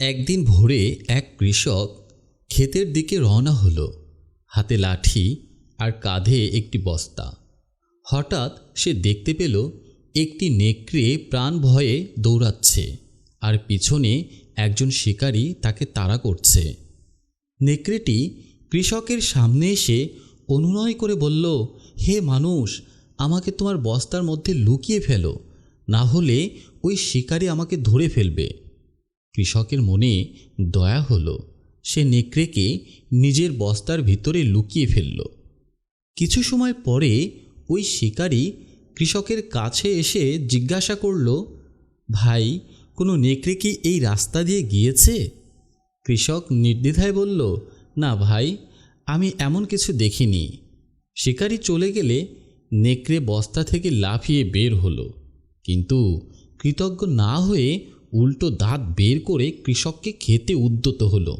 একদিন ভোরে এক কৃষক ক্ষেতের দিকে রওনা হলো, হাতে লাঠি আর কাঁধে একটি বস্তা। হঠাৎ সে দেখতে পেল একটি নেকড়ে প্রাণ ভয়ে দৌড়াচ্ছে আর পিছনে একজন শিকারী তাকে তাড়া করছে। নেকড়েটি কৃষকের সামনে এসে অনুনয় করে বলল, হে মানুষ, আমাকে তোমার বস্তার মধ্যে লুকিয়ে ফেলো, না হলে ওই শিকারী আমাকে ধরে ফেলবে। কৃষকের মনে দয়া হলো, সে নেকড়েকে নিজের বস্তার ভিতরে লুকিয়ে ফেলল। কিছু সময় পরে ওই শিকারী কৃষকের কাছে এসে জিজ্ঞাসা করল, ভাই, কোনো নেকড়ে কি এই রাস্তা দিয়ে গিয়েছে? কৃষক নির্দ্বিধায় বলল, না ভাই, আমি এমন কিছু দেখিনি। শিকারী চলে গেলে নেকড়ে বস্তা থেকে লাফিয়ে বের হলো, কিন্তু কৃতজ্ঞ না হয়ে উল্টো দাঁত বের করে কৃষককে খেতে উদ্যত হলো।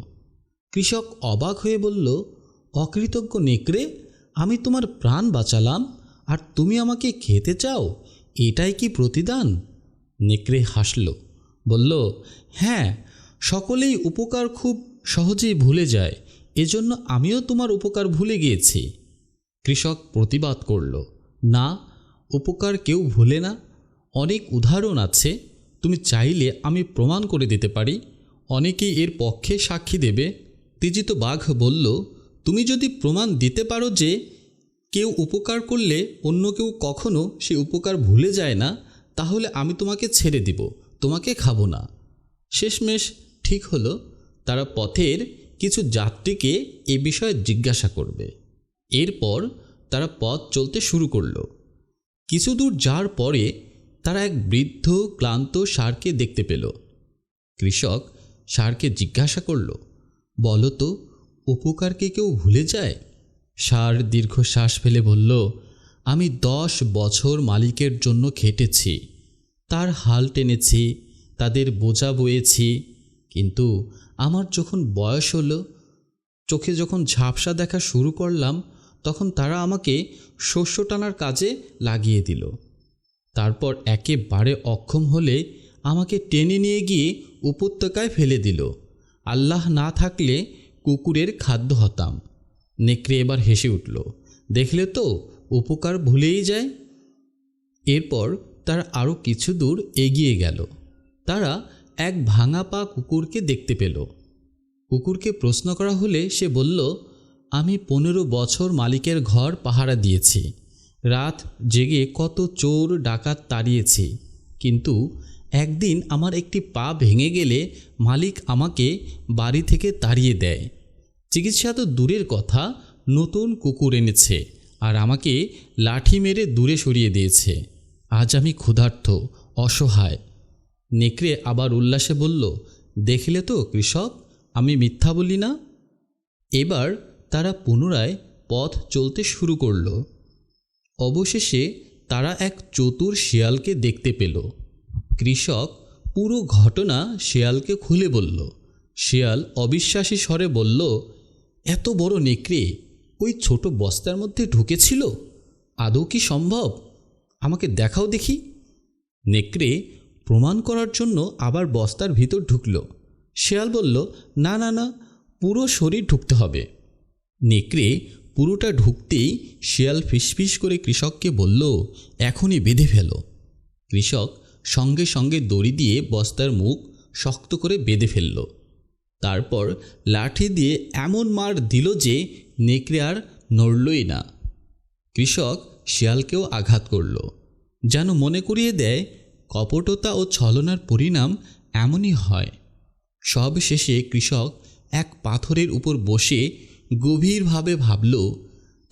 কৃষক অবাক হয়ে বলল, অকৃতজ্ঞ নেকড়ে, আমি তোমার প্রাণ বাঁচালাম আর তুমি আমাকে খেতে চাও? এটাই কি প্রতিদান? নেকড়ে হাসল, বলল, হ্যাঁ, সকলেই উপকার খুব সহজেই ভুলে যায়, এজন্য আমিও তোমার উপকার ভুলে গিয়েছি। কৃষক প্রতিবাদ করল, না, উপকার কেউ ভুলে না। অনেক উদাহরণ আছে, তুমি চাইলে আমি প্রমাণ করে দিতে পারি, অনেকেই এর পক্ষে সাক্ষী দেবে। ত্রিজিত বাঘ বলল, তুমি যদি প্রমাণ দিতে পারো যে কেউ উপকার করলে অন্য কেউ কখনো সে উপকার ভুলে যায় না, তাহলে আমি তোমাকে ছেড়ে দিব, তোমাকে খাবো না। শেষমেশ ঠিক হলো, তারা পথের কিছু যাত্রীকে এ বিষয়ে জিজ্ঞাসা করবে। এরপর তারা পথ চলতে শুরু করলো। কিছু দূর যাওয়ার পরে তারা এক বৃদ্ধ ক্লান্ত ষাঁড়কে দেখতে পেল। কৃষক ষাঁড়কে জিজ্ঞাসা করল, বলো তো, উপকার কি কেউ ভুলে যায়? ষাঁড় দীর্ঘশ্বাস ফেলে বলল, আমি 10 বছর মালিকের জন্য খেটেছি, তার হাল টেনেছি, তাদের বোঝা বয়েছি, কিন্তু আমার যখন বয়স হলো, চোখে যখন ঝাপসা দেখা শুরু করলাম, তখন তারা আমাকে শস্য টানার কাজে লাগিয়ে দিল। তারপর একেবারে অক্ষম হলে আমাকে টেনে নিয়ে গিয়ে উপত্যকায় ফেলে দিল। আল্লাহ না থাকলে কুকুরের খাদ্য হতাম। নেকড়ে এবার হেসে উঠল, দেখলে তো, উপকার ভুলেই যায়। এরপর তারা আরও কিছু দূর এগিয়ে গেল। তারা এক ভাঙা পা কুকুরকে দেখতে পেল। কুকুরকে প্রশ্ন করা হলে সে বলল, আমি 15 বছর মালিকের ঘর পাহারা দিয়েছি, রাত জেগে কত চোর ডাকাত তাড়িয়েছি, কিন্তু একদিন আমার একটি পা ভেঙে গেলে মালিক আমাকে বাড়ি থেকে তাড়িয়ে দেয়। চিকিৎসা তো দূরের কথা, নতুন কুকুর এনেছে আর আমাকে লাঠি মেরে দূরে সরিয়ে দিয়েছে। আজ আমি ক্ষুধার্ত, অসহায়। নেকড়ে আবার উল্লাসে বলল, দেখলে তো কৃষক, আমি মিথ্যা বলি না। এবার তারা পুনরায় পথ চলতে শুরু করল। অবশেষে তারা এক চতুর শিয়ালকে দেখতে পেল। কৃষক পুরো ঘটনা শিয়ালকে খুলে বলল। শিয়াল অবিশ্বাসী স্বরে বলল, এত বড় নেকড়ে ওই ছোট বস্তার মধ্যে ঢুকেছিল? আদৌ কি সম্ভব? আমাকে দেখাও দেখি। নেকড়ে প্রমাণ করার জন্য আবার বস্তার ভিতর ঢুকল। শিয়াল বলল, না না না, পুরো শরীর ঢুকতে হবে। নেকড়ে পুরোটা ঢুকতেই শিয়াল ফিসফিস করে কৃষককে বলল, এখনই বেঁধে ফেলো। কৃষক সঙ্গে সঙ্গে দড়ি দিয়ে বস্তার মুখ শক্ত করে বেঁধে ফেলল। তারপর লাঠি দিয়ে এমন মার দিল যে নেকড়ে আর নড়লই না। কৃষক শিয়ালকেও আঘাত করল, যেন মনে করিয়ে দেয় কপটতা ও ছলনার পরিণাম এমনই হয়। সব শেষে কৃষক এক পাথরের উপর বসে গভীরভাবে ভাবল,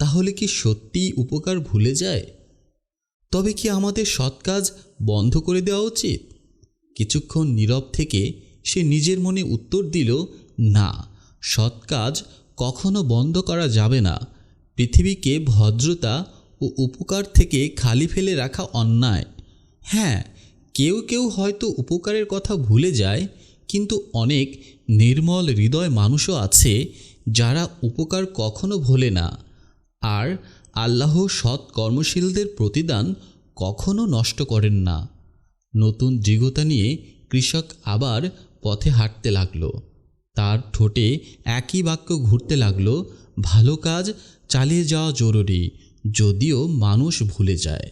তাহলে কি সত্যিই উপকার ভুলে যায়? তবে কি আমাদের সৎ কাজ বন্ধ করে দেওয়া উচিত? কিছুক্ষণ নীরব থেকে সে নিজের মনে উত্তর দিল, না, সৎ কাজ কখনো বন্ধ করা যাবে না। পৃথিবীকে ভদ্রতা ও উপকার থেকে খালি ফেলে রাখা অন্যায়। হ্যাঁ, কেউ কেউ হয়তো উপকারের কথা ভুলে যায়, কিন্তু অনেক নির্মল হৃদয় মানুষও আছে যারা উপকার কখনো ভোলে না। আর আল্লাহ সৎ কর্মশীলদের প্রতিদান কখনো নষ্ট করেন না। নতুন দৃঢ়তা নিয়ে কৃষক আবার পথে হাঁটতে লাগলো। তার ঠোঁটে একই বাক্য ঘুরতে লাগলো, ভালো কাজ চালিয়ে যাওয়া জরুরি, যদিও মানুষ ভুলে যায়।